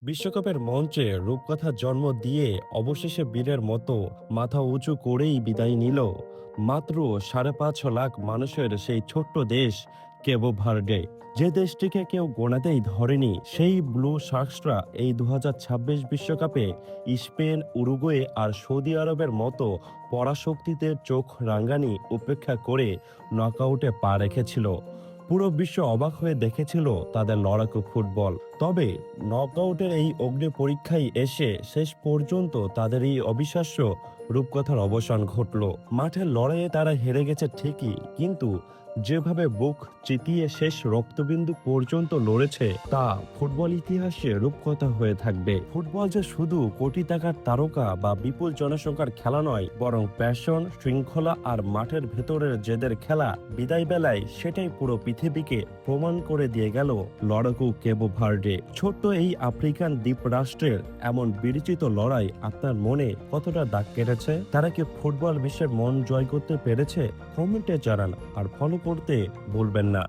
বিশ্বকাপের মঞ্চে রূপকথার জন্ম দিয়ে অবশেষে বীরের মতো মাথা উঁচু করেই বিদায় নিল মাত্র ৫.৫ লাখ মানুষের সেই ছোট্ট দেশ কেবো ভার্ডে। যে দেশটিকে কেউ গোনাতেই ধরেনি, সেই ব্লু শার্কসরা এই ২০২৬ বিশ্বকাপে স্পেন, উরুগুয়ে আর সৌদি আরবের মতো পরাশক্তিতে চোখ রাঙানি উপেক্ষা করে নকআউটে পা রেখেছিল। পুরো বিশ্ব অবাক হয়ে দেখেছিল তাদের লড়াকু ফুটবল। তবে নকআউটের এই অগ্নি পরীক্ষায় এসে শেষ পর্যন্ত তাদের এই অবিশ্বাস্য রূপকথার অবসান ঘটল। মাঠের লড়াইয়ে তারা হেরে গেছে ঠিকই, কিন্তু যেভাবে বুক চিতিয়ে শেষ রক্তবিন্দু পর্যন্ত লড়েছে তা ফুটবল ইতিহাসে রূপকথা হয়ে থাকবে। ফুটবল যে শুধু কোটি টাকার তারকা বা বিপুল জনসংখ্যার খেলা নয়, বরং প্যাশন, শৃঙ্খলা আর মাঠের ভেতরের জেদের খেলা। বিদায় বেলায় সেটাই পুরো পৃথিবীকে প্রমাণ করে দিয়ে গেল লড়াকু কেবো ভার্ডে। ছোট্ট এই আফ্রিকান দ্বীপরাষ্ট্রের এমন বিরচিত লড়াই আপনার মনে কতটা দাগ কেটেছে? তারা কি ফুটবল বিশ্বের মন জয় করতে পেরেছে? কমেন্টে জানান আর ফলো করতে ভুলবেন না।